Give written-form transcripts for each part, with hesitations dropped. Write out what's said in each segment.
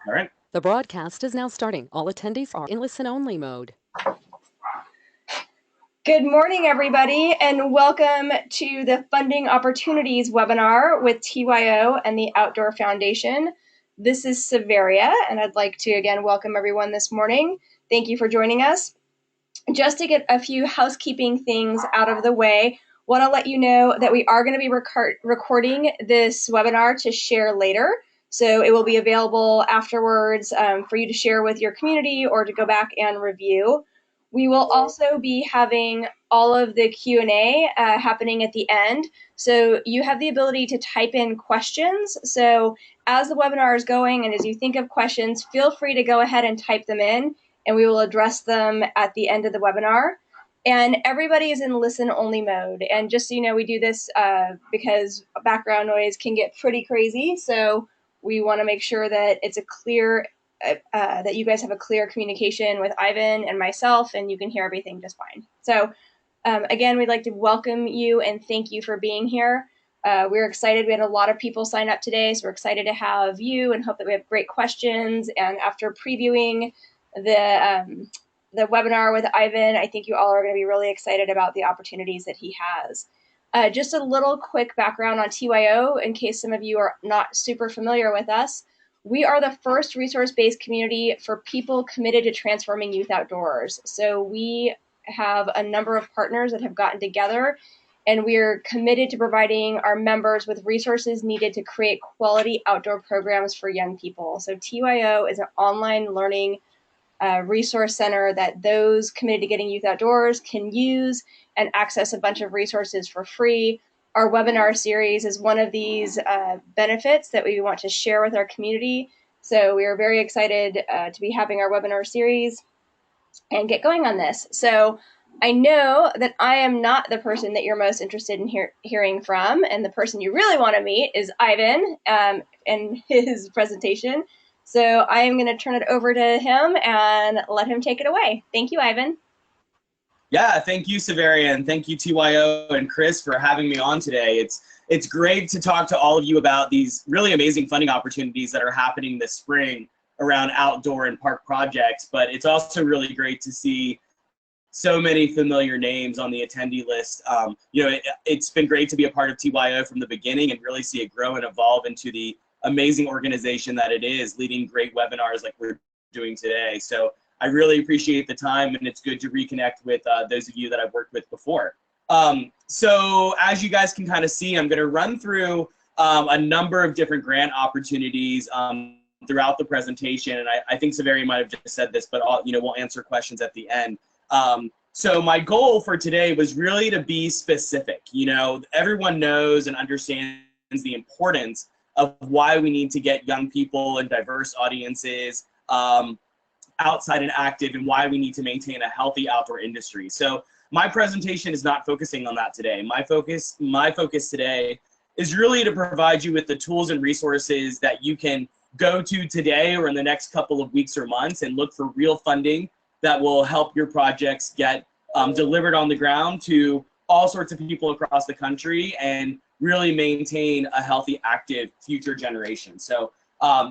All right. The broadcast is now starting. All attendees are in listen-only mode. Good morning, everybody, and welcome to the Funding Opportunities webinar with TYO and the Outdoor Foundation. This is Severia, and I'd like to again welcome everyone this morning. Thank you for joining us. Just to get a few housekeeping things out of the way, want to let you know that we are going to be recording this webinar to share later. So it will be available afterwards for you to share with your community or to go back and review. We will also be having all of the Q&A happening at the end. So you have the ability to type in questions. So as the webinar is going and as you think of questions, feel free to go ahead and type them in, and we will address them at the end of the webinar. And everybody is in listen-only mode. And just so you know, we do this because background noise can get pretty crazy. So we want to make sure that it's a clear, that you guys have a clear communication with Ivan and myself, and you can hear everything just fine. So again, we'd like to welcome you and thank you for being here. We're excited. We had a lot of people sign up today, so we're excited to have you and hope that we have great questions. And after previewing the webinar with Ivan, I think you all are going to be really excited about the opportunities that he has. Just a little quick background on TYO in case some of you are not super familiar with us. We are the first resource-based community for people committed to transforming youth outdoors. So we have a number of partners that have gotten together, and we're committed to providing our members with resources needed to create quality outdoor programs for young people. So TYO is an online learning resource center that those committed to getting youth outdoors can use and access a bunch of resources for free. Our webinar series is one of these benefits that we want to share with our community. So we are very excited to be having our webinar series and get going on this. So I know that I am not the person that you're most interested in hearing from, and the person you really want to meet is Ivan and his presentation. So I am going to turn it over to him and let him take it away. Thank you, Ivan. Yeah, thank you, Severia, and thank you, TYO and Chris, for having me on today. It's great to talk to all of you about these really amazing funding opportunities that are happening this spring around outdoor and park projects, but it's also really great to see so many familiar names on the attendee list. It's been great to be a part of TYO from the beginning and really see it grow and evolve into the amazing organization that it is, leading great webinars like we're doing today. So I really appreciate the time, and it's good to reconnect with those of you that I've worked with before. So as you guys can kind of see, I'm going to run through a number of different grant opportunities throughout the presentation, and I think Severia might have just said this, but we'll answer questions at the end. So my goal for today was really to be specific. Everyone knows and understands the importance of why we need to get young people and diverse audiences outside and active, and why we need to maintain a healthy outdoor industry. So my presentation is not focusing on that today. My focus today is really to provide you with the tools and resources that you can go to today or in the next couple of weeks or months and look for real funding that will help your projects get delivered on the ground to all sorts of people across the country and really maintain a healthy, active future generation. So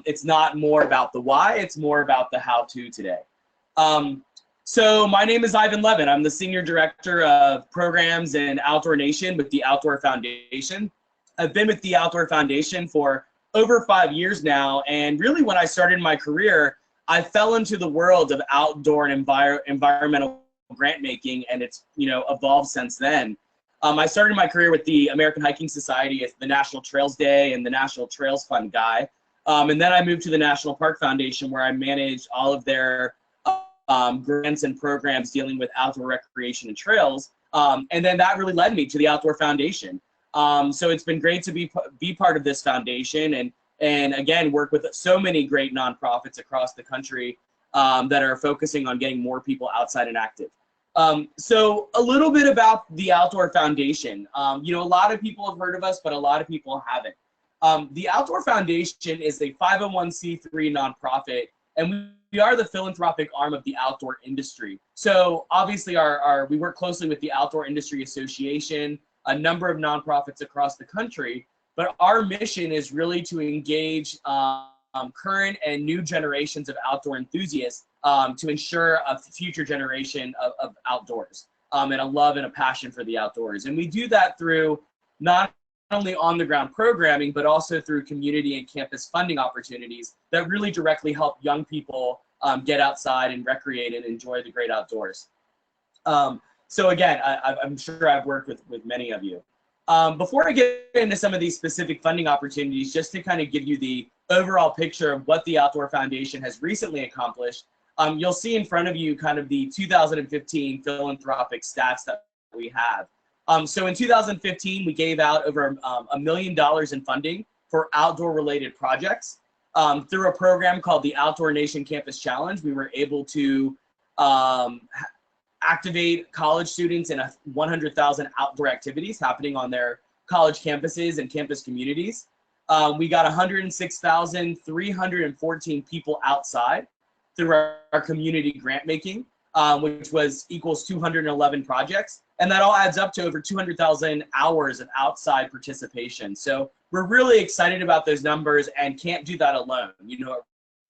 it's not more about the why, it's more about the how-to today. So my name is Ivan Levin. I'm the Senior Director of Programs and Outdoor Nation with the Outdoor Foundation. I've been with the Outdoor Foundation for over 5 years now, and really when I started my career, I fell into the world of outdoor and environmental grant making, and it's evolved since then. I started my career with the American Hiking Society as the National Trails Day and the National Trails Fund guy. And then I moved to the National Park Foundation, where I managed all of their grants and programs dealing with outdoor recreation and trails. And then that really led me to the Outdoor Foundation. So it's been great to be part of this foundation and again, work with so many great nonprofits across the country that are focusing on getting more people outside and active. So a little bit about the Outdoor Foundation. A lot of people have heard of us, but a lot of people haven't. The Outdoor Foundation is a 501c3 nonprofit, and we are the philanthropic arm of the outdoor industry. So obviously we work closely with the Outdoor Industry Association, a number of nonprofits across the country, but our mission is really to engage current and new generations of outdoor enthusiasts to ensure a future generation of outdoors and a love and a passion for the outdoors. And we do that through not only on the ground programming, but also through community and campus funding opportunities that really directly help young people get outside and recreate and enjoy the great outdoors. So again, I'm sure I've worked with many of you. Before I get into some of these specific funding opportunities, just to kind of give you the overall picture of what the Outdoor Foundation has recently accomplished, you'll see in front of you kind of the 2015 philanthropic stats that we have. So in 2015, we gave out over $1 million in funding for outdoor-related projects. Through a program called the Outdoor Nation Campus Challenge, we were able to activate college students in 100,000 outdoor activities happening on their college campuses and campus communities. We got 106,314 people outside through our community grant making, which equals 211 projects. And that all adds up to over 200,000 hours of outside participation. So we're really excited about those numbers and can't do that alone. You know, it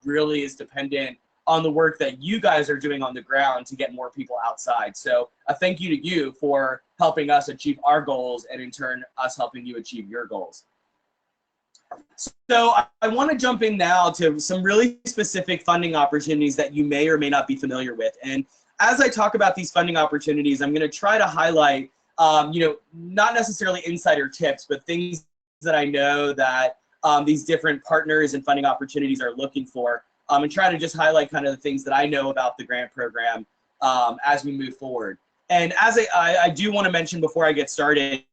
really is dependent on the work that you guys are doing on the ground to get more people outside. So a thank you to you for helping us achieve our goals and in turn us helping you achieve your goals. So I want to jump in now to some really specific funding opportunities that you may or may not be familiar with. And as I talk about these funding opportunities, I'm going to try to highlight, you know, not necessarily insider tips, but things that I know that these different partners and funding opportunities are looking for, and try to just highlight kind of the things that I know about the grant program as we move forward. And as I do want to mention before I get started,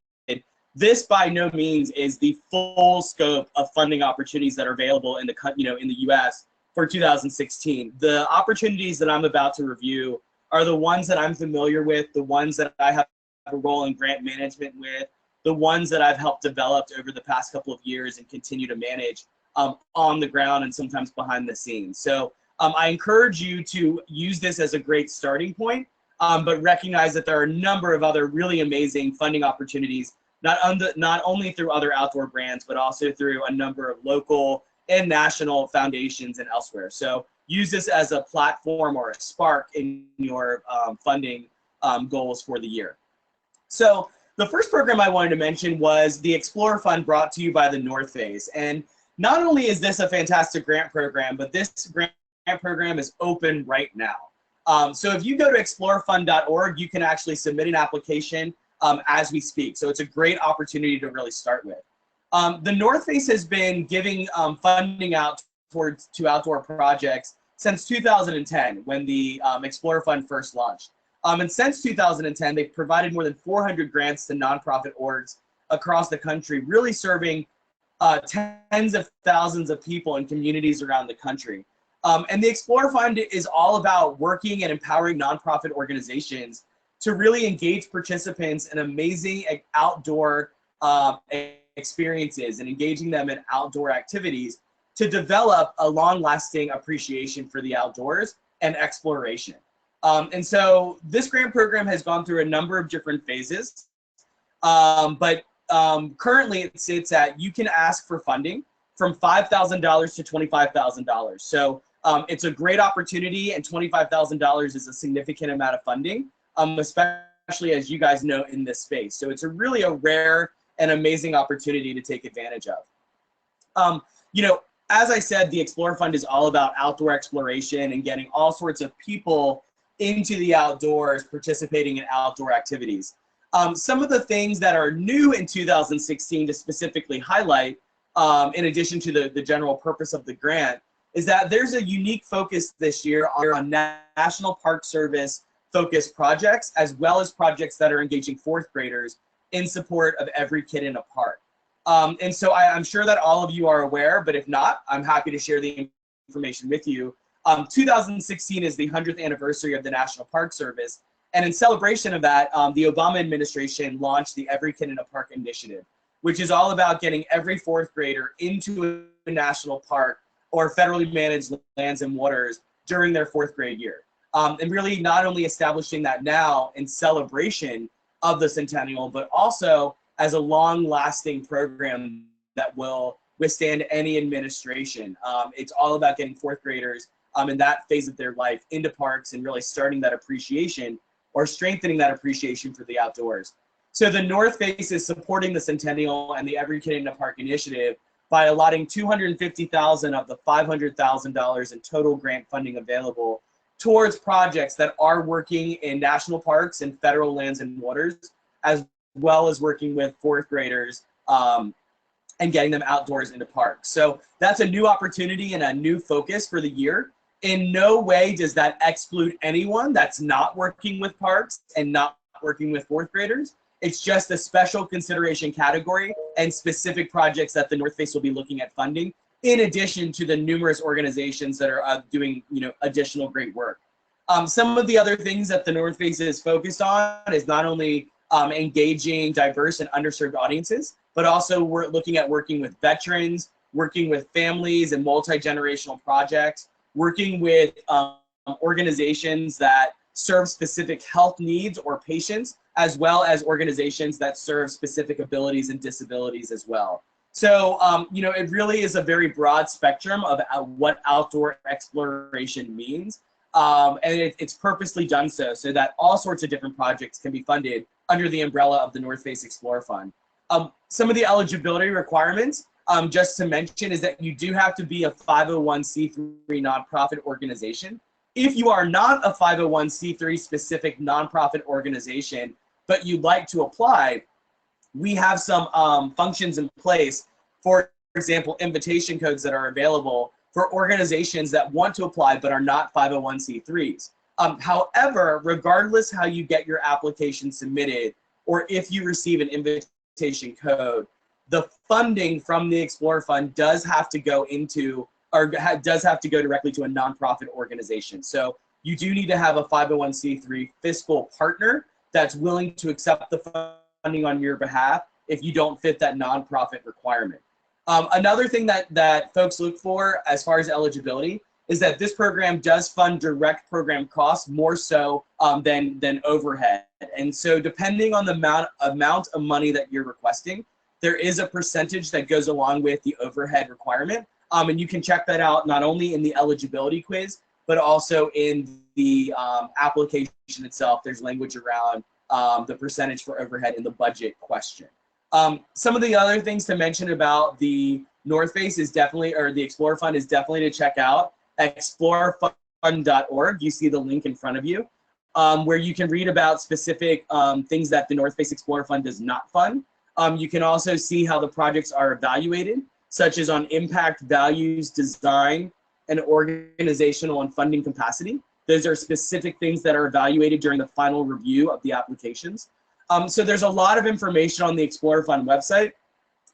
this by no means is the full scope of funding opportunities that are available in the in the U.S. for 2016. The opportunities that I'm about to review are the ones that I'm familiar with, the ones that I have a role in grant management with, the ones that I've helped develop over the past couple of years and continue to manage on the ground and sometimes behind the scenes. So I encourage you to use this as a great starting point, but recognize that there are a number of other really amazing funding opportunities, not only through other outdoor brands, but also through a number of local and national foundations and elsewhere. So use this as a platform or a spark in your funding goals for the year. So the first program I wanted to mention was the Explorer Fund, brought to you by the North Face. And not only is this a fantastic grant program, but this grant program is open right now. So if you go to explorerfund.org, you can actually submit an application as we speak. So it's a great opportunity to really start with. The North Face has been giving funding out to outdoor projects since 2010, when the Explorer Fund first launched. And since 2010, they've provided more than 400 grants to nonprofit orgs across the country, really serving tens of thousands of people in communities around the country. And the Explorer Fund is all about working and empowering nonprofit organizations to really engage participants in amazing outdoor experiences and engaging them in outdoor activities to develop a long-lasting appreciation for the outdoors and exploration. And so this grant program has gone through a number of different phases, but currently it sits at, you can ask for funding from $5,000 to $25,000. So it's a great opportunity, and $25,000 is a significant amount of funding, especially as you guys know in this space. So it's really a rare and amazing opportunity to take advantage of. You know, as I said, the Explorer Fund is all about outdoor exploration and getting all sorts of people into the outdoors, participating in outdoor activities. Some of the things that are new in 2016 to specifically highlight, in addition to the general purpose of the grant, is that there's a unique focus this year on National Park Service focused projects, as well as projects that are engaging fourth graders in support of Every Kid in a Park. And so I'm sure that all of you are aware, but if not, I'm happy to share the information with you. 2016 is the 100th anniversary of the National Park Service. And in celebration of that, the Obama administration launched the Every Kid in a Park initiative, which is all about getting every fourth grader into a national park or federally managed lands and waters during their fourth grade year. And really not only establishing that now in celebration of the centennial, but also as a long-lasting program that will withstand any administration. It's all about getting fourth graders in that phase of their life into parks and really starting that appreciation or strengthening that appreciation for the outdoors. So the North Face is supporting the Centennial and the Every Kid in a Park initiative by allotting $250,000 of the $500,000 in total grant funding available towards projects that are working in national parks and federal lands and waters, as well as working with fourth graders and getting them outdoors into parks. So that's a new opportunity and a new focus for the year. In no way does that exclude anyone that's not working with parks and not working with fourth graders. It's just a special consideration category and specific projects that the North Face will be looking at funding, in addition to the numerous organizations that are doing additional great work. Some of the other things that the North Face is focused on is not only engaging diverse and underserved audiences, but also we're looking at working with veterans, working with families and multi-generational projects, working with organizations that serve specific health needs or patients, as well as organizations that serve specific abilities and disabilities as well. So, it really is a very broad spectrum of what outdoor exploration means. And it's purposely done so that all sorts of different projects can be funded under the umbrella of the North Face Explorer Fund. Some of the eligibility requirements, just to mention, is that you do have to be a 501c3 nonprofit organization. If you are not a 501c3 specific nonprofit organization, but you'd like to apply, we have some functions in place, for example, invitation codes that are available for organizations that want to apply but are not 501c3s. However, regardless how you get your application submitted, or if you receive an invitation code, the funding from the Explorer Fund does have to go into, or does have to go directly to a nonprofit organization. So you do need to have a 501c3 fiscal partner that's willing to accept the funding on your behalf if you don't fit that nonprofit requirement. Another thing that folks look for as far as eligibility is that this program does fund direct program costs more so than overhead. And so depending on the amount of money that you're requesting, there is a percentage that goes along with the overhead requirement. And you can check that out not only in the eligibility quiz, but also in the application itself. There's language around the percentage for overhead in the budget question. Some of the other things to mention about the North Face is definitely, or the Explorer Fund is definitely to check out explorerfund.org. You see the link in front of you, where you can read about specific things that the North Face Explorer Fund does not fund. You can also see how the projects are evaluated, such as on impact, values, design, and organizational and funding capacity. Those are specific things that are evaluated during the final review of the applications. So there's a lot of information on the Explorer Fund website,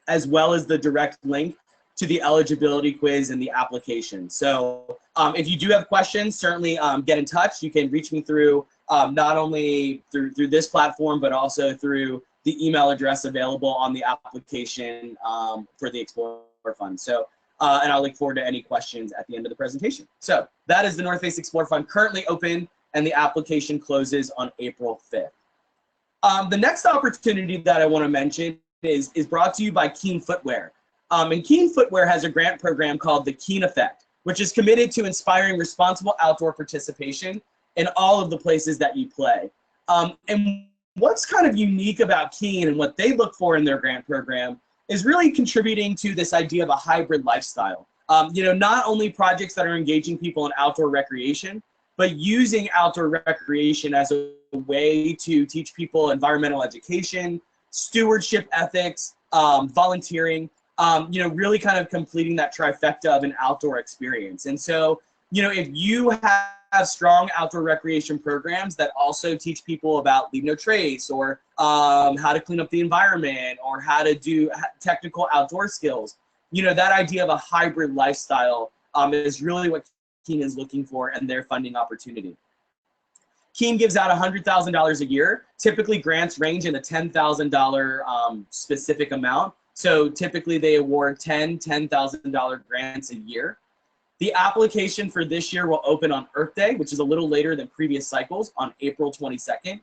as well as the direct link to the eligibility quiz and the application. So if you do have questions, certainly get in touch. You can reach me through not only through this platform, but also through the email address available on the application for the Explorer Fund. So, and I'll look forward to any questions at the end of the presentation. So that is the North Face Explorer Fund currently open, and the application closes on April 5th. The next opportunity that I want to mention is brought to you by Keen Footwear. And Keen Footwear has a grant program called the Keen Effect, which is committed to inspiring responsible outdoor participation in all of the places that you play. And what's kind of unique about Keen and what they look for in their grant program is really contributing to this idea of a hybrid lifestyle. Not only projects that are engaging people in outdoor recreation, but using outdoor recreation as a way to teach people environmental education, stewardship ethics, volunteering, really kind of completing that trifecta of an outdoor experience. And so, if you have strong outdoor recreation programs that also teach people about leave no trace, or how to clean up the environment, or how to do technical outdoor skills, that idea of a hybrid lifestyle is really what Keen is looking for in their funding opportunity. Keen gives out $100,000 a year. Typically, grants range in the $10,000 specific amount. So typically, they award $10,000 grants a year. The application for this year will open on Earth Day, which is a little later than previous cycles, on April 22nd,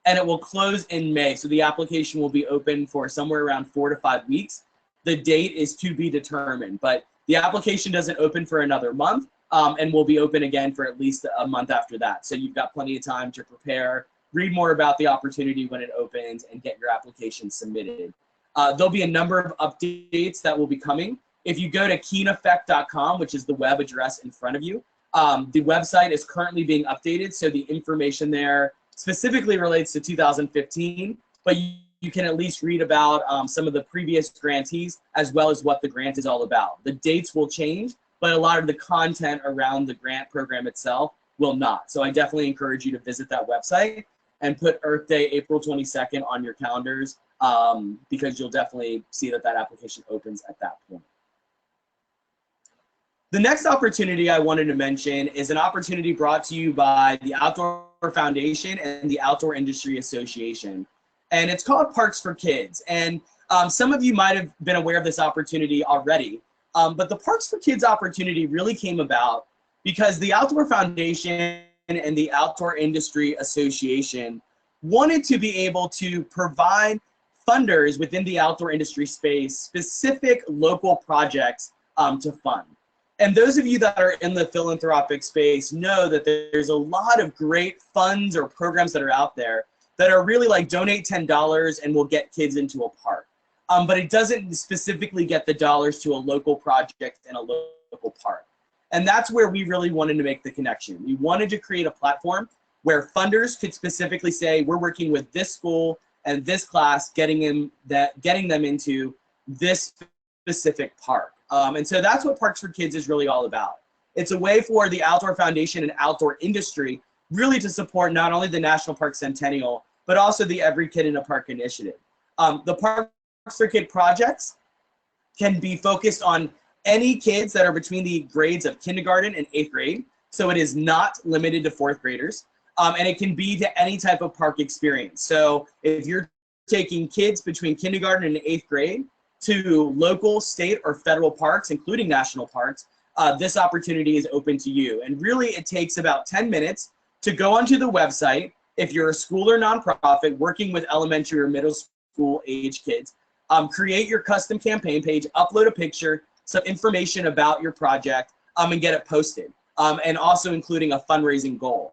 and it will close in May. So the application will be open for somewhere around 4 to 5 weeks, The date is to be determined, but the application doesn't open for another month, and will be open again for at least a month after that. So you've got plenty of time to prepare, read more about the opportunity when it opens, and get your application submitted. There'll be a number of updates that will be coming. If you go to keeneffect.com, which is the web address in front of you, the website is currently being updated, so the information there specifically relates to 2015, but you can at least read about some of the previous grantees as well as what the grant is all about. The dates will change, but a lot of the content around the grant program itself will not. So I definitely encourage you to visit that website and put Earth Day, April 22nd on your calendars, because you'll definitely see that that application opens at that point. The next opportunity I wanted to mention is an opportunity brought to you by the Outdoor Foundation and the Outdoor Industry Association. And it's called Parks for Kids. And some of you might have been aware of this opportunity already. But the Parks for Kids opportunity really came about because the Outdoor Foundation and the Outdoor Industry Association wanted to be able to provide funders within the outdoor industry space specific local projects to fund. And those of you that are in the philanthropic space know that there's a lot of great funds or programs that are out there that are really like donate $10 and will get kids into a park. But it doesn't specifically get the dollars to a local project in a local park. And that's where we really wanted to make the connection. We wanted to create a platform where funders could specifically say, we're working with this school and this class, getting them into this specific park. And so that's what Parks for Kids is really all about. It's a way for the Outdoor Foundation and outdoor industry really to support not only the National Park Centennial, but also the Every Kid in a Park initiative. The Parks for Kids projects can be focused on any kids that are between the grades of kindergarten and 8th grade. So it is not limited to 4th graders. And it can be to any type of park experience. So if you're taking kids between kindergarten and 8th grade to local, state, or federal parks, including national parks, this opportunity is open to you. And really, it takes about 10 minutes to go onto the website. If you're a school or nonprofit working with elementary or middle school age kids, create your custom campaign page, upload a picture, some information about your project, and get it posted. And also including a fundraising goal.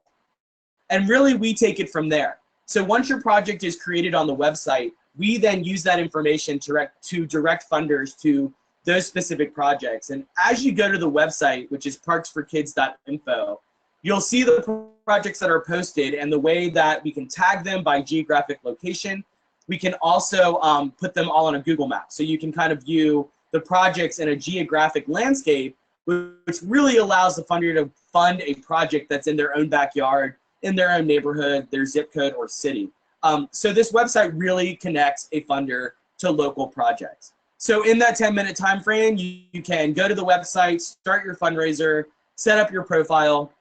And really, we take it from there. So once your project is created on the website, we then use that information to direct funders to those specific projects. And as you go to the website, which is parksforkids.info, you'll see the projects that are posted and the way that we can tag them by geographic location. We can also put them all on a Google map. So you can kind of view the projects in a geographic landscape, which really allows the funder to fund a project that's in their own backyard, in their own neighborhood, their zip code, or city. So this website really connects a funder to local projects. So in that 10-minute time frame, you can go to the website, start your fundraiser, set up your profile,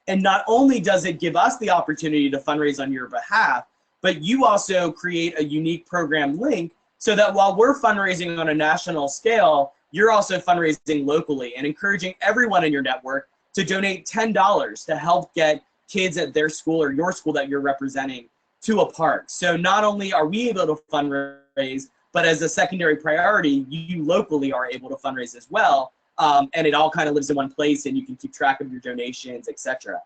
and not only does it give us the opportunity to fundraise on your behalf, but you also create a unique program link so that while we're fundraising on a national scale, you're also fundraising locally and encouraging everyone in your network to donate $10 to help get kids at their school or your school that you're representing to a park. So not only are we able to fundraise, but as a secondary priority, you locally are able to fundraise as well. And it all kind of lives in one place and you can keep track of your donations, etc.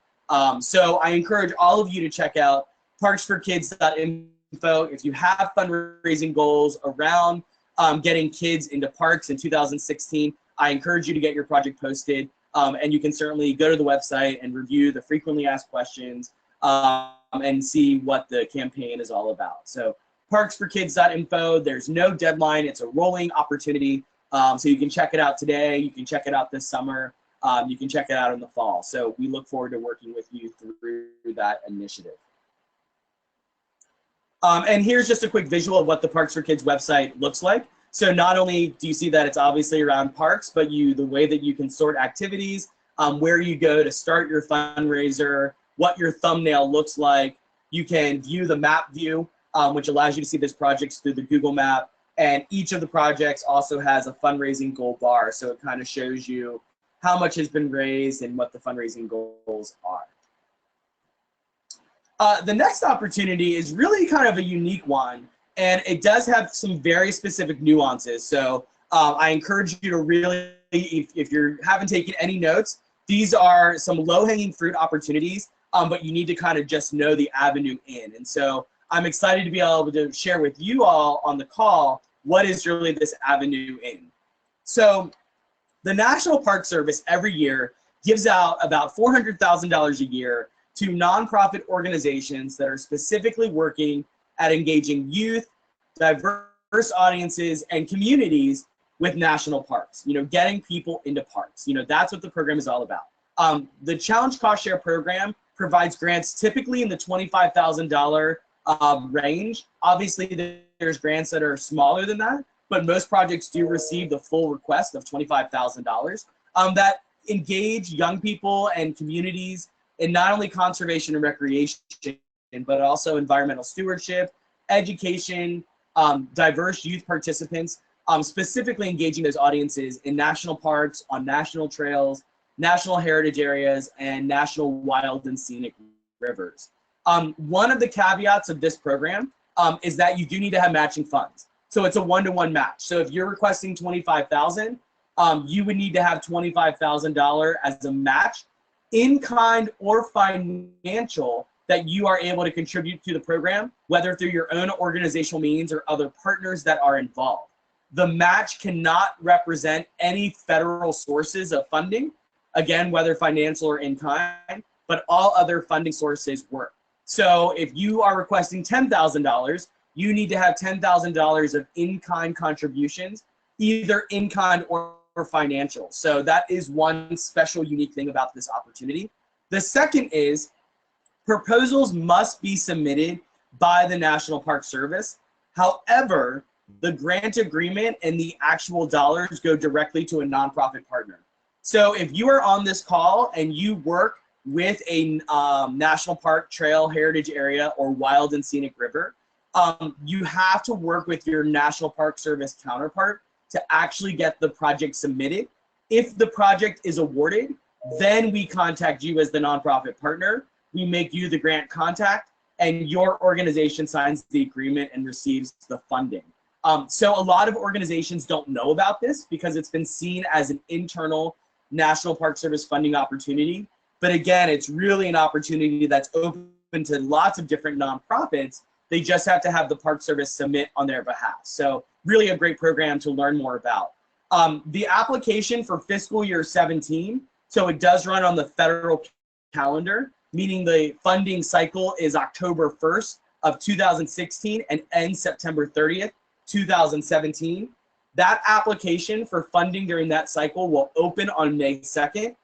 So I encourage all of you to check out parksforkids.info. If you have fundraising goals around getting kids into parks in 2016, I encourage you to get your project posted. And you can certainly go to the website and review the frequently asked questions and see what the campaign is all about. So parksforkids.info, there's no deadline. It's a rolling opportunity. So you can check it out today. You can check it out this summer. You can check it out in the fall. So we look forward to working with you through that initiative. And here's just a quick visual of what the Parks for Kids website looks like. So not only do you see that it's obviously around parks, but the way that you can sort activities, where you go to start your fundraiser, what your thumbnail looks like. You can view the map view, which allows you to see this projects through the Google map. And each of the projects also has a fundraising goal bar. So it kind of shows you how much has been raised and what the fundraising goals are. The next opportunity is really kind of a unique one. And it does have some very specific nuances. So I encourage you to really, if you haven't taken any notes, these are some low-hanging fruit opportunities, but you need to kind of just know the avenue in. And so I'm excited to be able to share with you all on the call what is really this avenue in. So the National Park Service every year gives out about $400,000 a year to nonprofit organizations that are specifically working at engaging youth, diverse audiences, and communities with national parks, getting people into parks. That's what the program is all about. The Challenge Cost Share program provides grants typically in the $25,000 range. Obviously, there's grants that are smaller than that, but most projects do receive the full request of $25,000 that engage young people and communities in not only conservation and recreation, but also environmental stewardship, education, diverse youth participants, specifically engaging those audiences in national parks, on national trails, national heritage areas, and national wild and scenic rivers. One of the caveats of this program is that you do need to have matching funds. So it's a one-to-one match. So if you're requesting $25,000, you would need to have $25,000 as a match, in kind or financial, that you are able to contribute to the program, whether through your own organizational means or other partners that are involved. The match cannot represent any federal sources of funding, again, whether financial or in kind, but all other funding sources work. So if you are requesting $10,000, you need to have $10,000 of in-kind contributions, either in kind or financial. So that is one special, unique thing about this opportunity. The second is proposals must be submitted by the National Park Service. However, the grant agreement and the actual dollars go directly to a nonprofit partner. So if you are on this call and you work with a national park, trail, heritage area, or wild and scenic river, you have to work with your National Park Service counterpart to actually get the project submitted. If the project is awarded, then we contact you as the nonprofit partner. We make you the grant contact, and your organization signs the agreement and receives the funding. So a lot of organizations don't know about this because it's been seen as an internal National Park Service funding opportunity. But again, it's really an opportunity that's open to lots of different nonprofits. They just have to have the Park Service submit on their behalf. So really a great program to learn more about. The application for fiscal year 17, so it does run on the federal calendar, meaning the funding cycle is October 1st of 2016 and ends September 30th, 2017. That application for funding during that cycle will open on May 2nd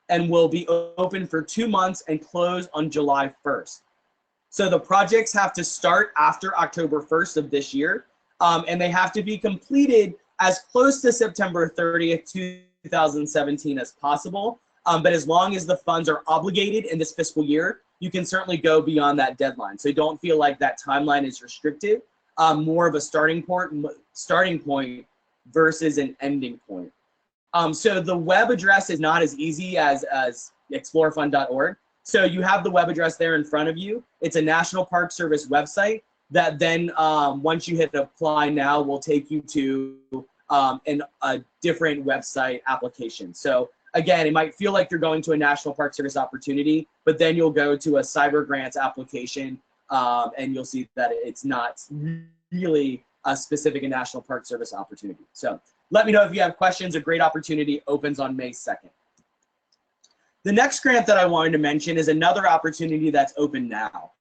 and will be open for 2 months and close on July 1st. So the projects have to start after October 1st of this year, and they have to be completed as close to September 30th, 2017 as possible. But as long as the funds are obligated in this fiscal year, you can certainly go beyond that deadline. So don't feel like that timeline is restricted, more of a starting point versus an ending point. So the web address is not as easy as explorefund.org. So you have the web address there in front of you. It's a National Park Service website that then once you hit apply now will take you to a different website application. So again, it might feel like you're going to a National Park Service opportunity, but then you'll go to a cyber grants application and you'll see that it's not really a specific National Park Service opportunity. So let me know if you have questions. A great opportunity opens on May 2nd. The next grant that I wanted to mention is another opportunity that's open now.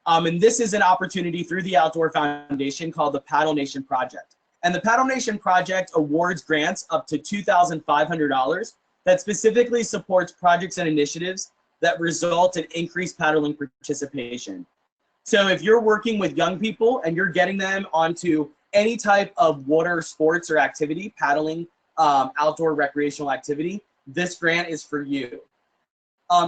And this is an opportunity through the Outdoor Foundation called the Paddle Nation Project. And the Paddle Nation Project awards grants up to $2,500 that specifically supports projects and initiatives that result in increased paddling participation. So if you're working with young people and you're getting them onto any type of water sports or activity, paddling, outdoor recreational activity, this grant is for you.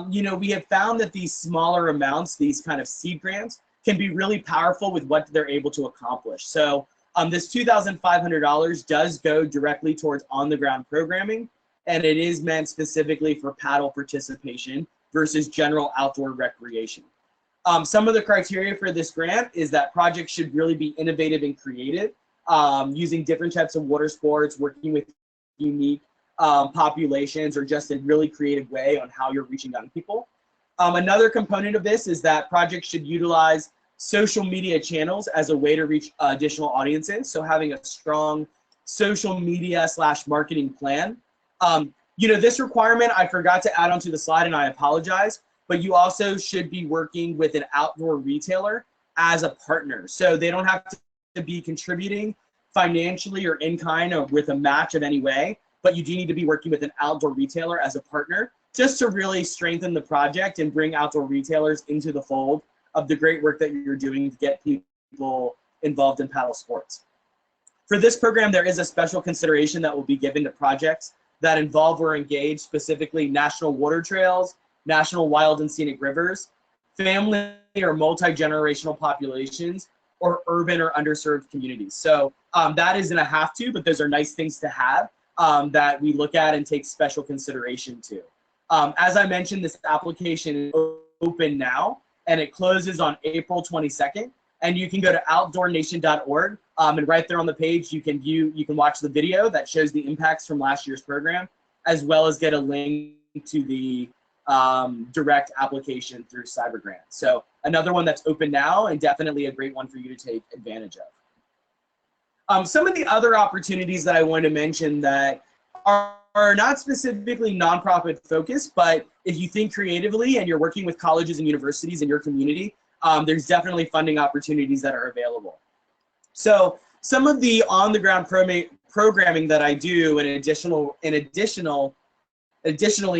We have found that these smaller amounts, these kind of seed grants, can be really powerful with what they're able to accomplish. So this $2,500 does go directly towards on-the-ground programming, and it is meant specifically for paddle participation versus general outdoor recreation. Some of the criteria for this grant is that projects should really be innovative and creative. using different types of water sports, working with unique populations, or just a really creative way on how you're reaching young people. Another component of this is that projects should utilize social media channels as a way to reach additional audiences. So having a strong social media / marketing plan. This requirement I forgot to add onto the slide, and I apologize, but you also should be working with an outdoor retailer as a partner. So they don't have to be contributing financially or in kind or with a match of any way, but you do need to be working with an outdoor retailer as a partner just to really strengthen the project and bring outdoor retailers into the fold of the great work that you're doing to get people involved in paddle sports. For this program, there is a special consideration that will be given to projects that involve or engage specifically national water trails, national wild and scenic rivers, family or multi-generational populations, or urban or underserved communities. So that isn't a have to, but those are nice things to have that we look at and take special consideration to. As I mentioned, this application is open now, and it closes on April 22nd. And you can go to outdoornation.org, and right there on the page, you can watch the video that shows the impacts from last year's program, as well as get a link to the direct application through CyberGrant. So another one that's open now, and definitely a great one for you to take advantage of. Some of the other opportunities that I want to mention that are not specifically nonprofit focused, but if you think creatively and you're working with colleges and universities in your community, there's definitely funding opportunities that are available. So some of the on-the-ground programming that I do, additionally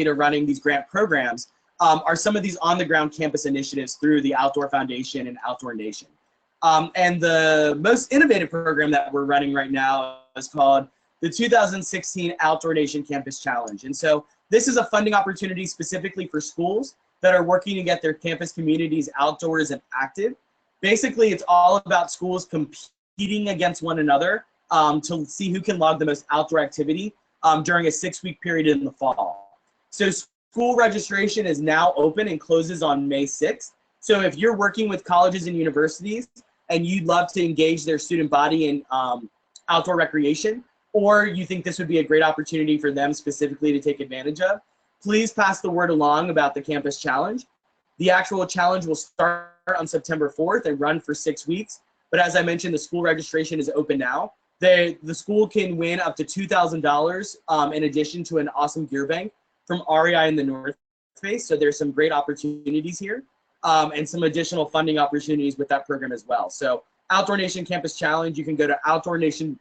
to running these grant programs, are some of these on-the-ground campus initiatives through the Outdoor Foundation and Outdoor Nation. And the most innovative program that we're running right now is called the 2016 Outdoor Nation Campus Challenge. And so this is a funding opportunity specifically for schools that are working to get their campus communities outdoors and active. Basically, it's all about schools competing against one another to see who can log the most outdoor activity during a 6-week period in the fall. So school registration is now open and closes on May 6th. So if you're working with colleges and universities and you'd love to engage their student body in outdoor recreation, or you think this would be a great opportunity for them specifically to take advantage of, please pass the word along about the Campus Challenge. The actual challenge will start on September 4th and run for 6 weeks. But as I mentioned, the school registration is open now. The school can win up to $2,000 in addition to an awesome gear bank from REI in the North Face. So there's some great opportunities here and some additional funding opportunities with that program as well. So Outdoor Nation Campus Challenge, you can go to outdoornation.org,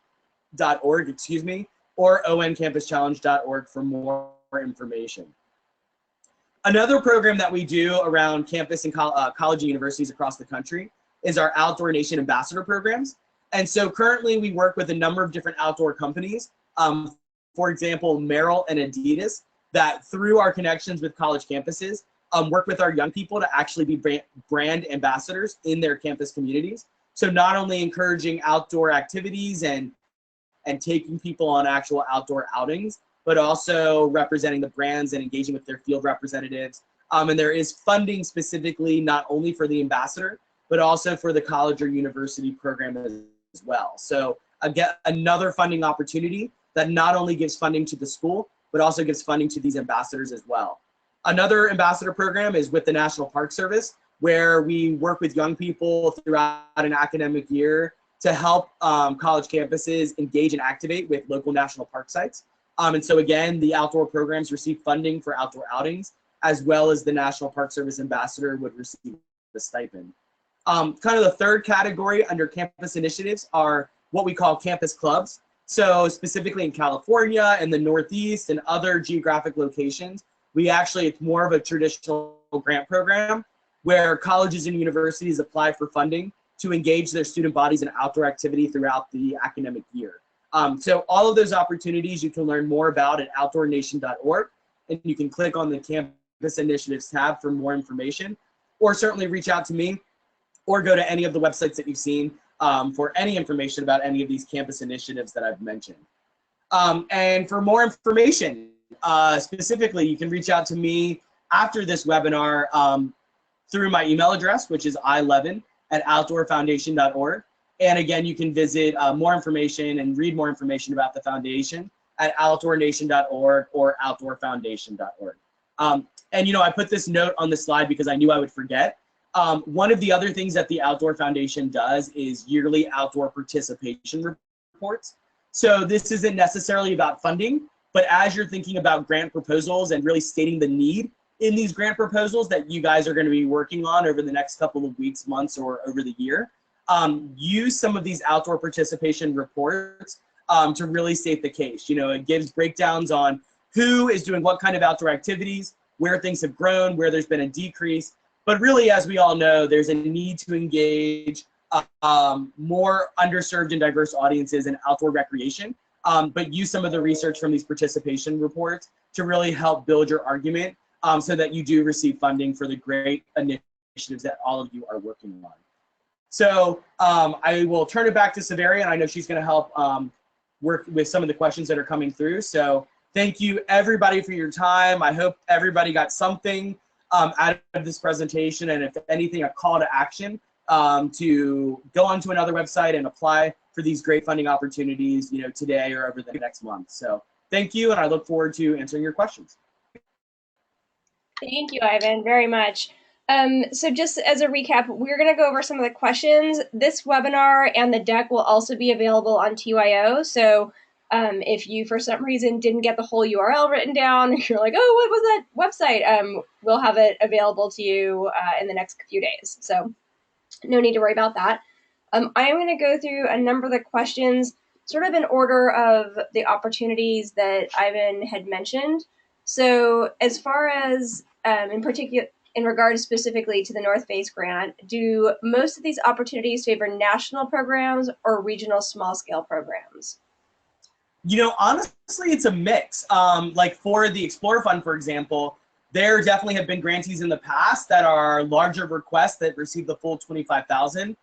or oncampuschallenge.org for more information. Another program that we do around campus and college and universities across the country is our Outdoor Nation Ambassador programs. And so currently we work with a number of different outdoor companies, for example, Merrell and Adidas, that through our connections with college campuses, work with our young people to actually be brand ambassadors in their campus communities. So not only encouraging outdoor activities and taking people on actual outdoor outings, but also representing the brands and engaging with their field representatives. And there is funding specifically not only for the ambassador, but also for the college or university program as well. So again, another funding opportunity that not only gives funding to the school, but also gives funding to these ambassadors as well. Another ambassador program is with the National Park Service, where we work with young people throughout an academic year to help college campuses engage and activate with local national park sites. And so again, the outdoor programs receive funding for outdoor outings, as well as the National Park Service ambassador would receive the stipend. Kind of the third category under campus initiatives are what we call campus clubs. So specifically in California and the Northeast and other geographic locations, it's more of a traditional grant program where colleges and universities apply for funding to engage their student bodies in outdoor activity throughout the academic year. So all of those opportunities you can learn more about at outdoornation.org, and you can click on the Campus Initiatives tab for more information, or certainly reach out to me or go to any of the websites that you've seen for any information about any of these campus initiatives that I've mentioned. And for more information, specifically, you can reach out to me after this webinar through my email address, which is ilevin@outdoorfoundation.org. And again, you can visit more information and read more information about the foundation at outdoornation.org or outdoorfoundation.org. And you know, I put this note on the slide because I knew I would forget. One of the other things that the Outdoor Foundation does is yearly outdoor participation reports. So this isn't necessarily about funding, but as you're thinking about grant proposals and really stating the need in these grant proposals that you guys are going to be working on over the next couple of weeks, months, or over the year, use some of these outdoor participation reports to really state the case. You know, it gives breakdowns on who is doing what kind of outdoor activities, where things have grown, where there's been a decrease. But really, as we all know, there's a need to engage more underserved and diverse audiences in outdoor recreation, but use some of the research from these participation reports to really help build your argument so that you do receive funding for the great initiatives that all of you are working on. So I will turn it back to Severia, and I know she's going to help work with some of the questions that are coming through. So thank you, everybody, for your time. I hope everybody got something out of this presentation, and if anything, a call to action to go onto another website and apply for these great funding opportunities, you know, today or over the next month. So thank you, and I look forward to answering your questions. Thank you, Ivan, very much. So just as a recap, we're going to go over some of the questions. This webinar and the deck will also be available on TYO. So if you, for some reason, didn't get the whole URL written down, you're like, oh, what was that website? We'll have it available to you in the next few days. So no need to worry about that. I'm going to go through a number of the questions, sort of in order of the opportunities that Ivan had mentioned. So as far as, in particular, in regards specifically to the North Face grant, do most of these opportunities favor national programs or regional small-scale programs? You know, honestly, it's a mix. Like for the Explorer Fund, for example, there definitely have been grantees in the past that are larger requests that receive the full $25,000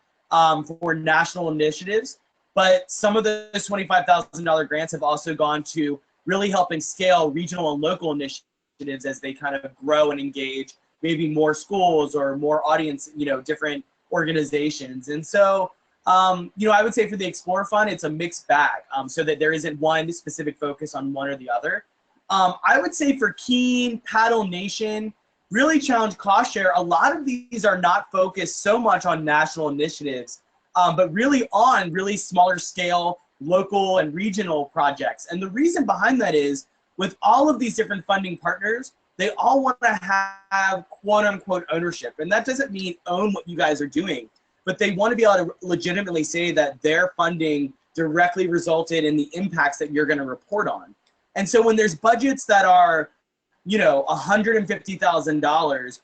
for national initiatives. But some of those $25,000 grants have also gone to really helping scale regional and local initiatives as they kind of grow and engage maybe more schools or more audience, you know, different organizations. And so, you know, I would say for the Explorer Fund, it's a mixed bag, so that there isn't one specific focus on one or the other. I would say for Keen, Paddle Nation, really Challenge Cost Share, a lot of these are not focused so much on national initiatives, but really on really smaller scale, local and regional projects. And the reason behind that is with all of these different funding partners, they all want to have quote unquote ownership. And that doesn't mean own what you guys are doing, but they want to be able to legitimately say that their funding directly resulted in the impacts that you're going to report on. And so when there's budgets that are, you know, $150,000,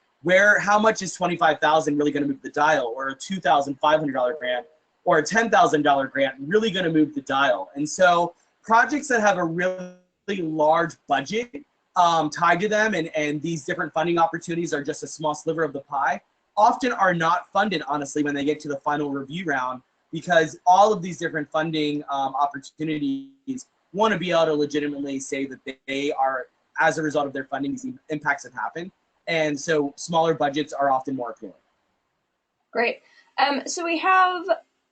how much is $25,000 really going to move the dial, or a $2,500 grant or a $10,000 grant really going to move the dial? And so projects that have a really large budget tied to them, and these different funding opportunities are just a small sliver of the pie, often are not funded, honestly, when they get to the final review round, because all of these different funding opportunities want to be able to legitimately say that they are, as a result of their funding, these impacts have happened. And so smaller budgets are often more appealing. Great. So we have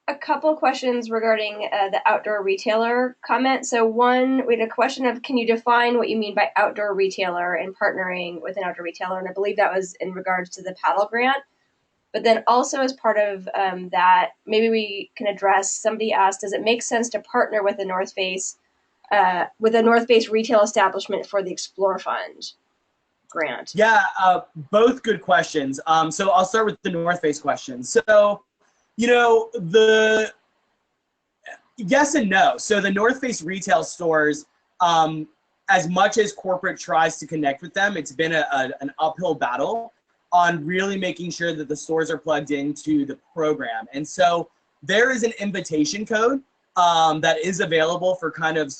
a couple questions regarding the outdoor retailer comment. So one, we had a question of, can you define what you mean by outdoor retailer and partnering with an outdoor retailer? And I believe that was in regards to the paddle grant. But then also as part of that, maybe we can address, somebody asked, does it make sense to partner with a North Face retail establishment for the Explorer Fund grant? Yeah, both good questions. So I'll start with the North Face question. So, you know, yes and no. So the North Face retail stores, as much as corporate tries to connect with them, it's been an uphill battle on really making sure that the stores are plugged into the program. And so there is an invitation code that is available for kind of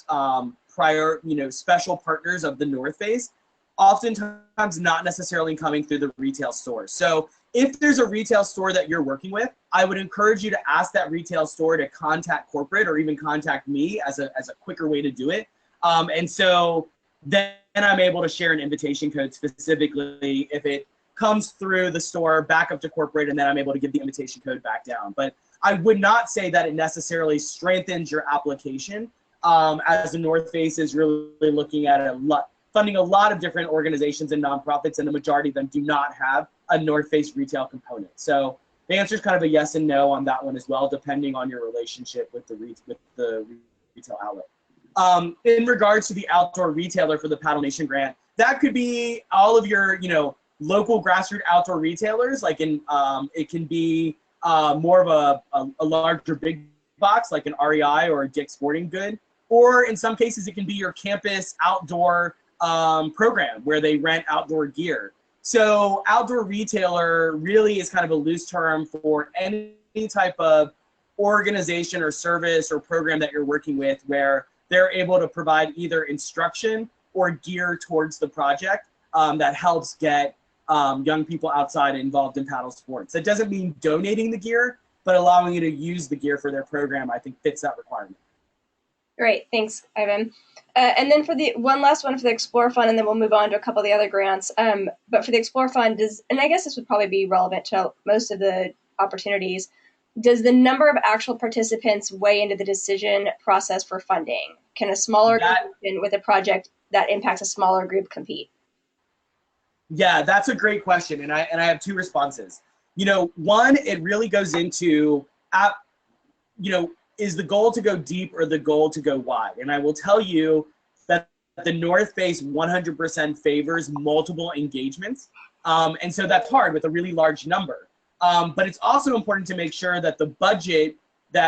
prior, you know, special partners of the North Face, oftentimes not necessarily coming through the retail store. So if there's a retail store that you're working with, I would encourage you to ask that retail store to contact corporate or even contact me as a quicker way to do it. And so then I'm able to share an invitation code specifically if it comes through the store back up to corporate, and then I'm able to give the invitation code back down. But I would not say that it necessarily strengthens your application, as the North Face is really looking at funding a lot of different organizations and nonprofits, and the majority of them do not have a North Face retail component. So the answer is kind of a yes and no on that one as well, depending on your relationship with the retail outlet. In regards to the outdoor retailer for the Paddle Nation grant, that could be all of your, local grassroots outdoor retailers. Like it can be more of a larger big box, like an REI or a Dick's Sporting Good, or in some cases it can be your campus outdoor program where they rent outdoor gear. So outdoor retailer really is kind of a loose term for any type of organization or service or program that you're working with where they're able to provide either instruction or gear towards the project that helps get young people outside involved in paddle sports. That doesn't mean donating the gear, but allowing you to use the gear for their program, I think fits that requirement. Great, thanks, Ivan. And then for the one last one for the Explore Fund, and then we'll move on to a couple of the other grants. But for the Explore Fund, and I guess this would probably be relevant to most of the opportunities, does the number of actual participants weigh into the decision process for funding? Can a smaller group with a project that impacts a smaller group compete? Yeah, that's a great question, and I have two responses. One, it really goes into, is the goal to go deep or the goal to go wide? And I will tell you that the North Face 100% favors multiple engagements, and so that's hard with a really large number. But it's also important to make sure that the budget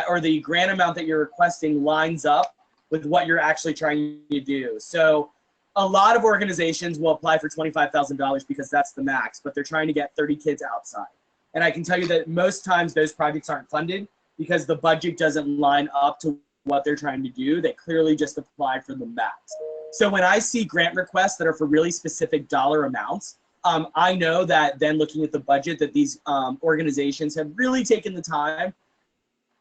or the grant amount that you're requesting lines up with what you're actually trying to do. So a lot of organizations will apply for $25,000 because that's the max, but they're trying to get 30 kids outside. And I can tell you that most times those projects aren't funded because the budget doesn't line up to what they're trying to do. They clearly just applied for the max. So when I see grant requests that are for really specific dollar amounts, I know that then looking at the budget that these organizations have really taken the time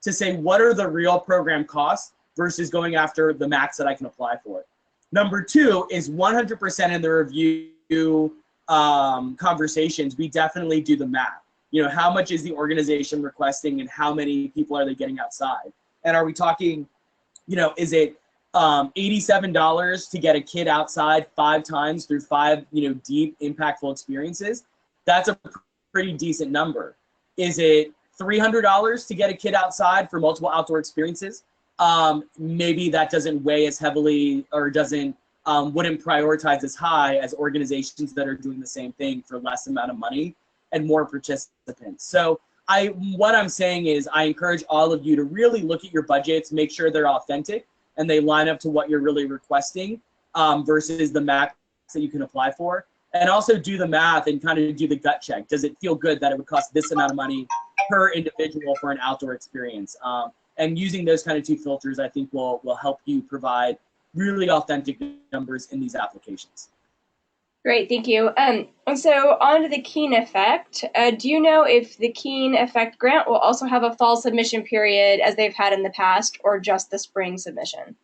to say, what are the real program costs versus going after the max that I can apply for. Number two is 100% in the review conversations, we definitely do the math. How much is the organization requesting and how many people are they getting outside? And are we talking, is it $87 to get a kid outside 5 times through 5, deep, impactful experiences? That's a pretty decent number. Is it $300 to get a kid outside for multiple outdoor experiences? Maybe that doesn't weigh as heavily or wouldn't prioritize as high as organizations that are doing the same thing for less amount of money and more participants. So what I'm saying is I encourage all of you to really look at your budgets, make sure they're authentic and they line up to what you're really requesting versus the max that you can apply for. And also do the math and kind of do the gut check. Does it feel good that it would cost this amount of money per individual for an outdoor experience? And using those kind of two filters, I think will help you provide really authentic numbers in these applications. Great, thank you. And so on to the Keen Effect. Do you know if the Keen Effect grant will also have a fall submission period as they've had in the past, or just the spring submission?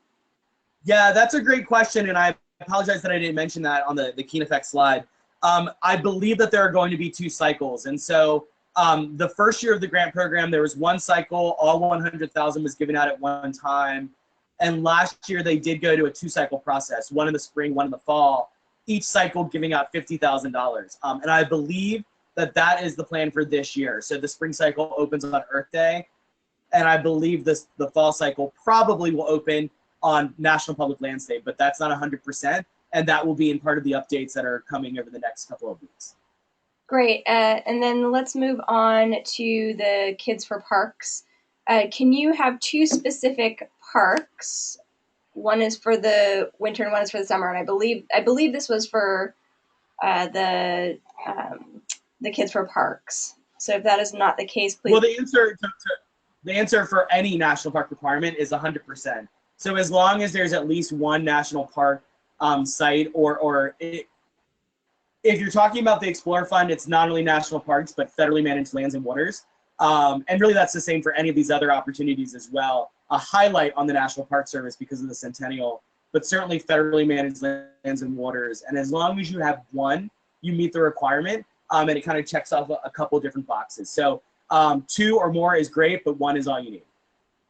Yeah, that's a great question, and I apologize that I didn't mention that on the Keen Effect slide. I believe that there are going to be 2 cycles, and so the first year of the grant program, there was 1 cycle, all 100,000 was given out at one time, and last year they did go to a 2-cycle process, 1 in the spring, 1 in the fall, each cycle giving out $50,000. And I believe that is the plan for this year. So the spring cycle opens on Earth Day, and I believe the fall cycle probably will open on National Public Lands Day, but that's not 100%, and that will be in part of the updates that are coming over the next couple of weeks. Great, and then let's move on to the Kids for Parks. Can you have 2 specific parks? One is for the winter and one is for the summer, and I believe this was for the Kids for Parks. So if that is not the case, please. Well, the answer for any national park requirement is 100%. So as long as there's at least 1 national park site, if you're talking about the Explore Fund, it's not only national parks but federally managed lands and waters, and really that's the same for any of these other opportunities as well. A highlight on the National Park Service because of the centennial, but certainly federally managed lands and waters. And as long as you have 1, you meet the requirement, and it kind of checks off a couple different boxes. So 2 or more is great, but 1 is all you need.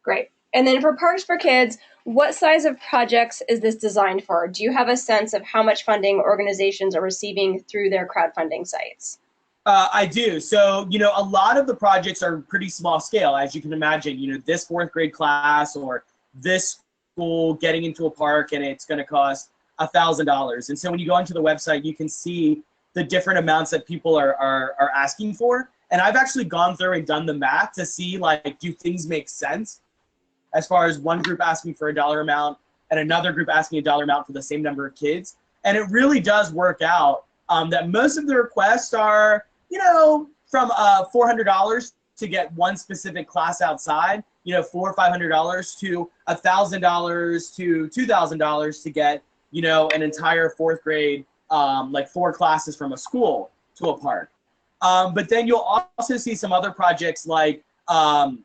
Great. And then for Parks for Kids, what size of projects is this designed for? Do you have a sense of how much funding organizations are receiving through their crowdfunding sites? I do. So, a lot of the projects are pretty small scale, as you can imagine. This 4th grade class or this school getting into a park, and it's going to cost $1,000. And so when you go onto the website, you can see the different amounts that people are asking for. And I've actually gone through and done the math to see, like, do things make sense? As far as one group asking for a dollar amount and another group asking a dollar amount for the same number of kids. And it really does work out that most of the requests are, from $400 to get one specific class outside, $400 or $500 to $1,000 to $2,000 to get, an entire 4th grade, like 4 classes from a school to a park. But then you'll also see some other projects like, I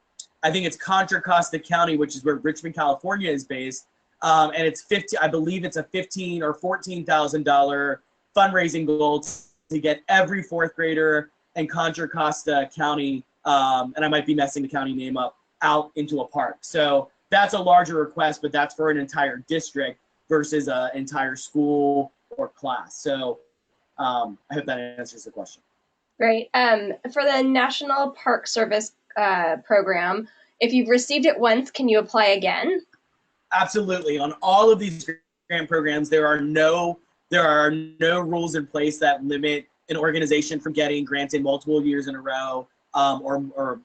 think it's Contra Costa County, which is where Richmond, California is based. And it's I believe it's a $15,000 or $14,000 fundraising goal to get every 4th grader in Contra Costa County, and I might be messing the county name up, out into a park. So that's a larger request, but that's for an entire district versus an entire school or class. So I hope that answers the question. Great. For the National Park Service program, if you've received it once, can you apply again? Absolutely. On all of these grant programs, there are no rules in place that limit an organization from getting granted multiple years in a row, or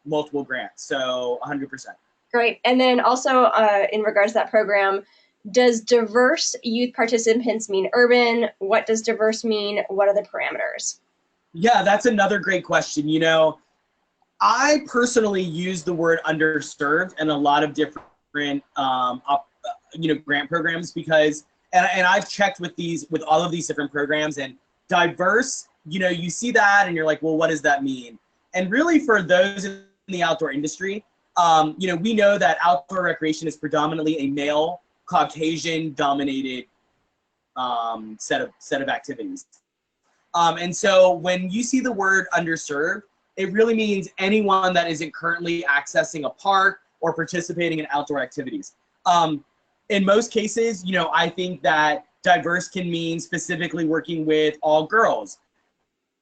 multiple grants. So 100%. Great. And then also in regards to that program, does diverse youth participants mean urban? What does diverse mean? What are the parameters? Yeah, that's another great question. I personally use the word underserved in a lot of different grant programs because, and I've checked with all of these different programs, and diverse, you see that and you're like, well, what does that mean? And really for those in the outdoor industry, we know that outdoor recreation is predominantly a male, Caucasian dominated set of activities. And so when you see the word underserved, it really means anyone that isn't currently accessing a park or participating in outdoor activities. In most cases, I think that diverse can mean specifically working with all girls.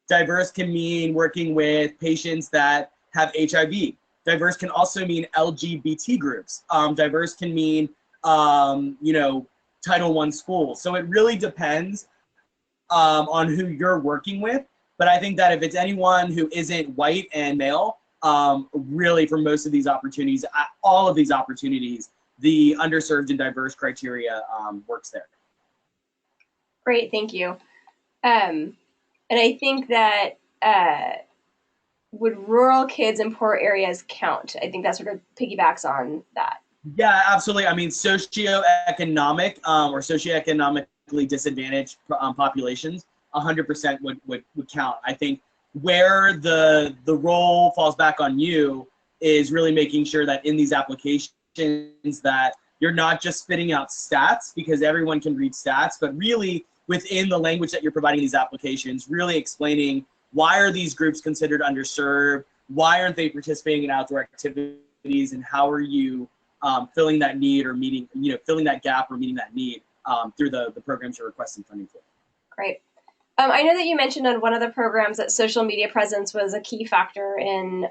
Diverse can mean working with patients that have HIV. Diverse can also mean LGBT groups. Diverse can mean, Title I schools. So it really depends on who you're working with. But I think that if it's anyone who isn't white and male, really for most of these opportunities, all of these opportunities, the underserved and diverse criteria works there. Great, thank you. And I think that would rural kids in poor areas count? I think that sort of piggybacks on that. Yeah, absolutely. I mean, socioeconomically disadvantaged populations, 100% would count. I think where the role falls back on you is really making sure that in these applications that you're not just spitting out stats, because everyone can read stats, but really within the language that you're providing these applications, really explaining why are these groups considered underserved, why aren't they participating in outdoor activities, and how are you filling that need or filling that gap or meeting that need through the programs you're requesting funding for. Great. I know that you mentioned on one of the programs that social media presence was a key factor in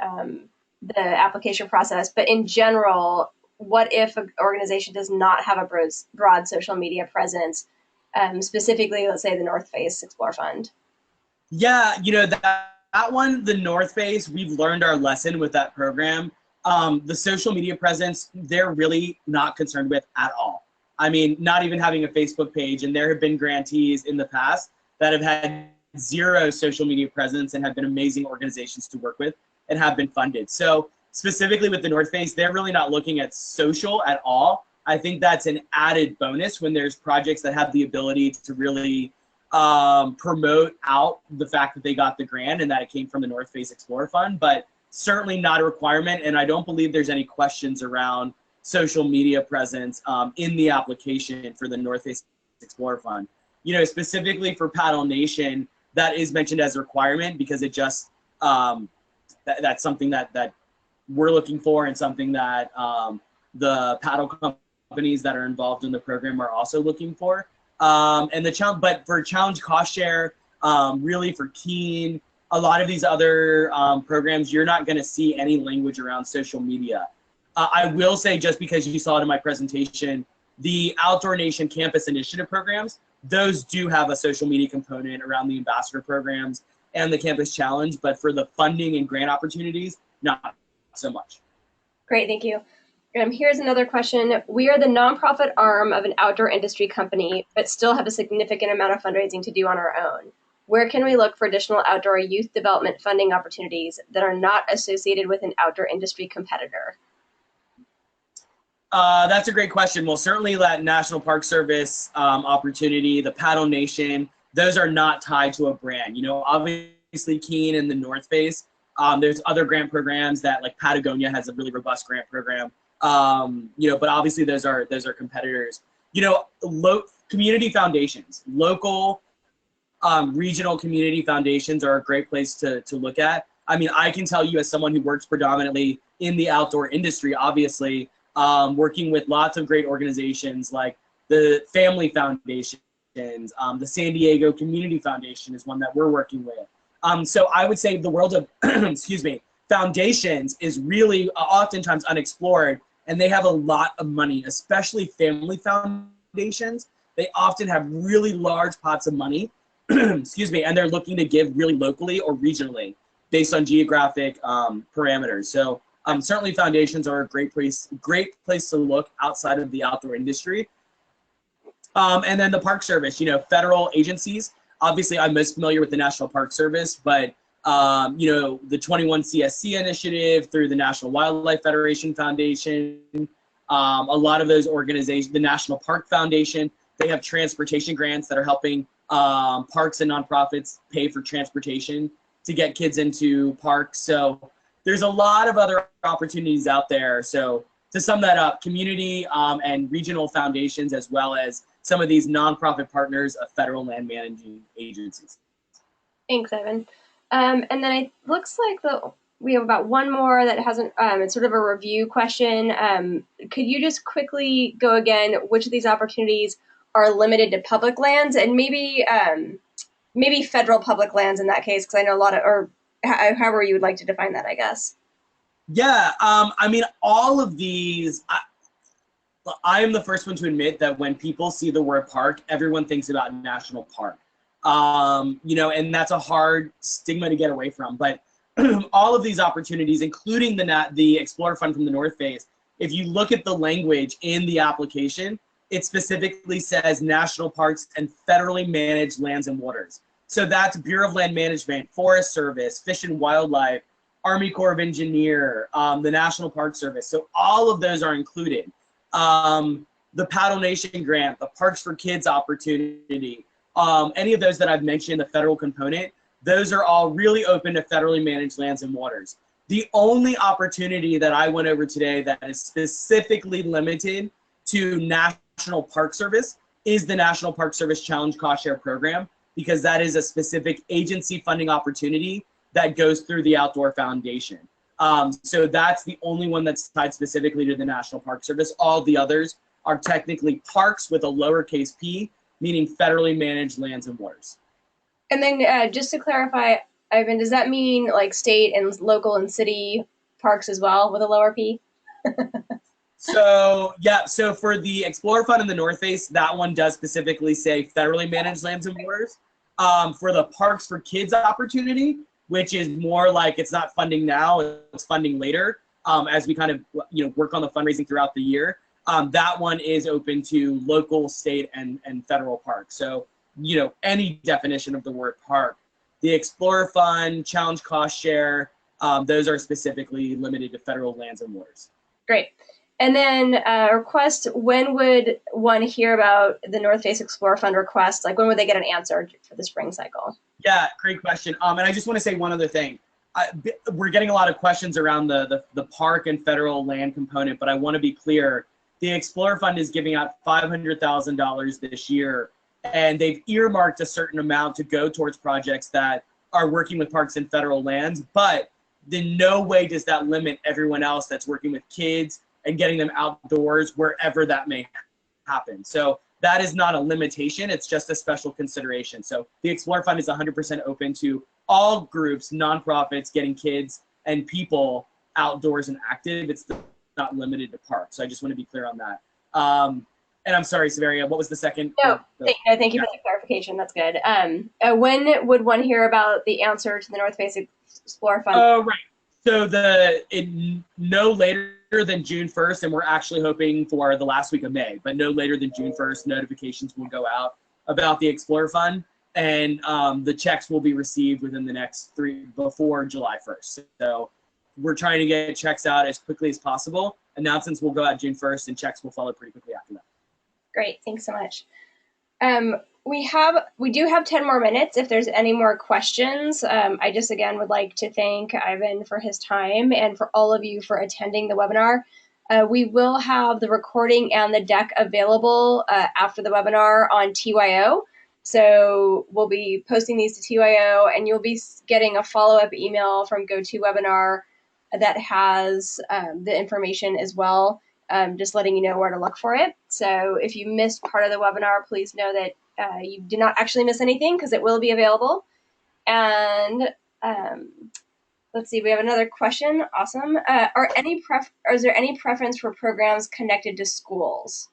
the application process, but in general, what if an organization does not have a broad social media presence, specifically, let's say, the North Face Explore Fund? Yeah, that one, the North Face, we've learned our lesson with that program. The social media presence, they're really not concerned with at all. I mean, not even having a Facebook page, and there have been grantees in the past that have had zero social media presence and have been amazing organizations to work with and have been funded. So specifically with the North Face, they're really not looking at social at all. I think that's an added bonus when there's projects that have the ability to really promote out the fact that they got the grant and that it came from the North Face Explorer Fund, but certainly not a requirement. And I don't believe there's any questions around social media presence in the application for the North Face Explorer Fund. Specifically for Paddle Nation, that is mentioned as a requirement because it just that's something that we're looking for, and something that the paddle companies that are involved in the program are also looking for. And the challenge, but for Challenge Cost Share, really for Keen, a lot of these other programs, you're not going to see any language around social media. I will say, just because you saw it in my presentation, the Outdoor Nation Campus Initiative programs, those do have a social media component around the ambassador programs and the Campus Challenge, but for the funding and grant opportunities, not so much. Great, thank you. Here's another question. We are the nonprofit arm of an outdoor industry company, but still have a significant amount of fundraising to do on our own. Where can we look for additional outdoor youth development funding opportunities that are not associated with an outdoor industry competitor? That's a great question. Well, certainly that National Park Service opportunity, the Paddle Nation, those are not tied to a brand. You know, obviously Keen and the North Face, there's other grant programs that, like Patagonia has a really robust grant program. You know, but obviously those are competitors. You know, community foundations, local, regional community foundations are a great place to look at. I mean, I can tell you, as someone who works predominantly in the outdoor industry, obviously, working with lots of great organizations like the Family Foundations, the San Diego Community Foundation is one that we're working with. So I would say the world of, excuse me, foundations is really oftentimes unexplored, and they have a lot of money, especially family foundations. They often have really large pots of money, excuse me, and they're looking to give really locally or regionally based on geographic parameters. So certainly foundations are a great place to look outside of the outdoor industry. And then the Park Service, you know, federal agencies. Obviously, I'm most familiar with the National Park Service, but you know, the 21 CSC initiative through the National Wildlife Federation Foundation, a lot of those organizations, the National Park Foundation, they have transportation grants that are helping parks and nonprofits pay for transportation to get kids into parks. So there's a lot of other opportunities out there. So to sum that up, community and regional foundations, as well as some of these nonprofit partners of federal land managing agencies. Thanks, Evan. And then it looks like we have about one more that hasn't, it's sort of a review question. Could you just quickly go again, which of these opportunities are limited to public lands, and maybe federal public lands in that case, because I know a lot of, or however you would like to define that, I guess. Yeah, I mean, all of these, I am the first one to admit that when people see the word park, everyone thinks about national park. You know, and that's a hard stigma to get away from. But all of these opportunities, including the Explorer Fund from the North Face, if you look at the language in the application, it specifically says national parks and federally managed lands and waters. So that's Bureau of Land Management, Forest Service, Fish and Wildlife, Army Corps of Engineer, the National Park Service. So all of those are included. The Paddle Nation grant, the Parks for Kids opportunity, any of those that I've mentioned, the federal component, those are all really open to federally managed lands and waters. The only opportunity that I went over today that is specifically limited to National Park Service is the National Park Service Challenge Cost Share Program, because that is a specific agency funding opportunity that goes through the Outdoor Foundation. So that's the only one that's tied specifically to the National Park Service. All the others are technically parks with a lowercase p, meaning federally managed lands and waters. And then just to clarify, Ivan, does that mean like state and local and city parks as well with a lower p? So yeah, so for the Explorer Fund in the North Face, that one does specifically say federally managed lands and waters. For the Parks for Kids opportunity, which is more like it's not funding now, it's funding later, as we kind of work on the fundraising throughout the year. That one is open to local, state, and federal parks. So any definition of the word park. The Explorer Fund, Challenge Cost Share, those are specifically limited to federal lands and waters. Great. And then request, when would one hear about the North Face Explorer Fund request? Like when would they get an answer for the spring cycle? Yeah, great question. And I just want to say one other thing. We're getting a lot of questions around the park and federal land component, but I want to be clear. The Explorer Fund is giving out $500,000 this year, and they've earmarked a certain amount to go towards projects that are working with parks and federal lands. But then no way does that limit everyone else that's working with kids and getting them outdoors wherever that may happen. So that is not a limitation. It's just a special consideration. So the Explore Fund is 100% open to all groups, nonprofits, getting kids and people outdoors and active. It's not limited to parks. So I just want to be clear on that. And I'm sorry, Severia, what was the second? Thank you for the clarification. That's good. When would one hear about the answer to the North Face Explore Fund? Oh, right. So no later than June 1st, and we're actually hoping for the last week of May, but no later than June 1st, notifications will go out about the Explore Fund, and the checks will be received within the next before July 1st. So we're trying to get checks out as quickly as possible. Announcements will go out June 1st, and checks will follow pretty quickly after that. Great, thanks so much. We do have 10 more minutes if there's any more questions. I just again would like to thank Ivan for his time and for all of you for attending the webinar. We will have the recording and the deck available after the webinar on TYO. So we'll be posting these to TYO, and you'll be getting a follow-up email from GoToWebinar that has the information as well, just letting you know where to look for it. So if you missed part of the webinar, please know that you did not actually miss anything, because it will be available. And let's see, we have another question. Awesome. Is there any preference for programs connected to schools?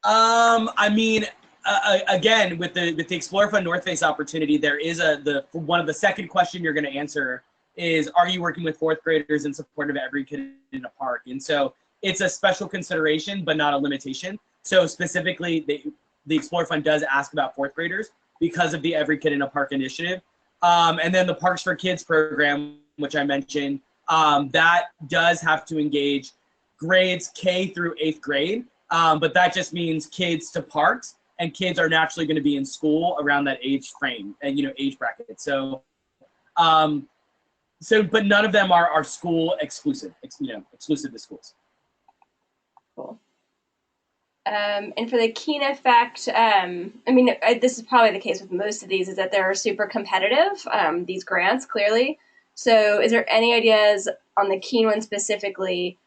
I mean, again, with the Explore Fund North Face opportunity, there is one of the second question you're going to answer is, are you working with fourth graders in support of every kid in a park? And so it's a special consideration, but not a limitation. So specifically, the Explore Fund does ask about fourth graders because of the Every Kid in a Park initiative. And then the Parks for Kids program, which I mentioned, that does have to engage grades K through 8th grade. But that just means kids to parks, and kids are naturally going to be in school around that age frame and, age bracket. So, but none of them are school exclusive, exclusive to schools. Cool. And for the Keen effect, this is probably the case with most of these, is that they're super competitive, these grants, clearly. So is there any ideas on the Keen one specifically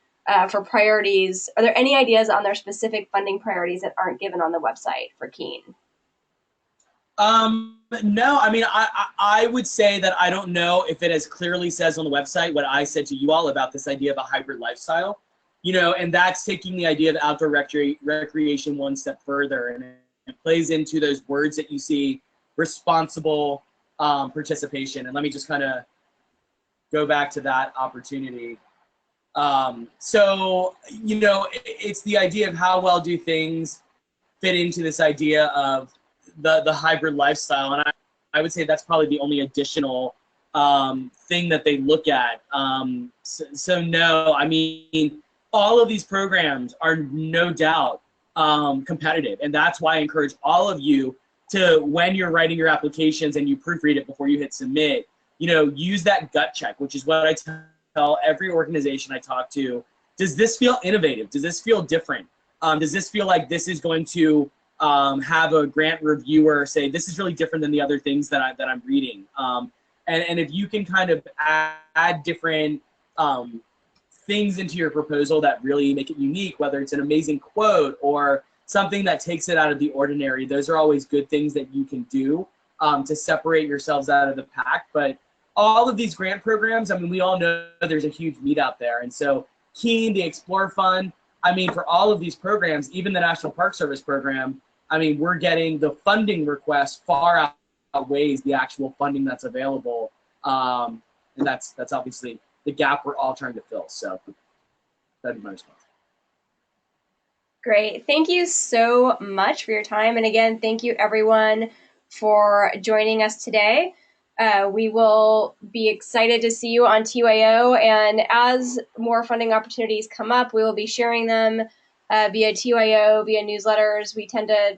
for priorities? Are there any ideas on their specific funding priorities that aren't given on the website for Keen? No, I mean, I would say that I don't know if it as clearly says on the website what I said to you all about this idea of a hybrid lifestyle. And that's taking the idea of outdoor recreation one step further, and it plays into those words that you see, responsible participation. And let me just kind of go back to that opportunity. So, it's the idea of how well do things fit into this idea of the hybrid lifestyle. And I would say that's probably the only additional thing that they look at. So no, I mean, all of these programs are no doubt competitive. And that's why I encourage all of you to, when you're writing your applications and you proofread it before you hit submit, use that gut check, which is what I tell every organization I talk to. Does this feel innovative? Does this feel different? Does this feel like this is going to have a grant reviewer say, this is really different than the other things that I'm reading? And if you can kind of add different things into your proposal that really make it unique, whether it's an amazing quote or something that takes it out of the ordinary, those are always good things that you can do to separate yourselves out of the pack. But all of these grant programs, I mean, we all know there's a huge need out there. And so Keen, the Explore Fund, I mean, for all of these programs, even the National Park Service program, I mean, we're getting the funding request far outweighs the actual funding that's available. And that's obviously the gap we're all trying to fill. So that'd be my response. Great. Thank you so much for your time. And again, thank you everyone for joining us today. We will be excited to see you on TYO. And as more funding opportunities come up, we will be sharing them via TYO, via newsletters. We tend to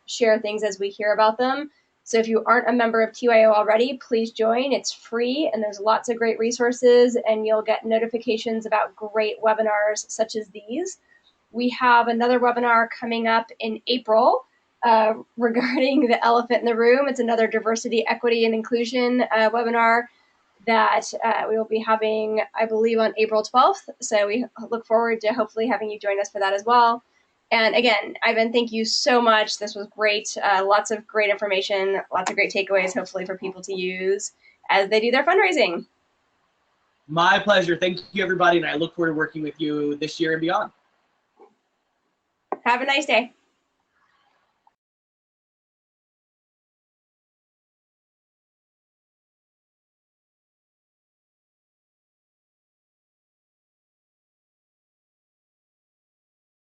share things as we hear about them. So if you aren't a member of TYO already, please join. It's free, and there's lots of great resources, and you'll get notifications about great webinars such as these. We have another webinar coming up in April, regarding the elephant in the room. It's another diversity, equity, and inclusion webinar that we will be having, I believe, on April 12th. So we look forward to hopefully having you join us for that as well. And again, Ivan, thank you so much. This was great. Lots of great information, lots of great takeaways, hopefully for people to use as they do their fundraising. My pleasure. Thank you, everybody, and I look forward to working with you this year and beyond. Have a nice day.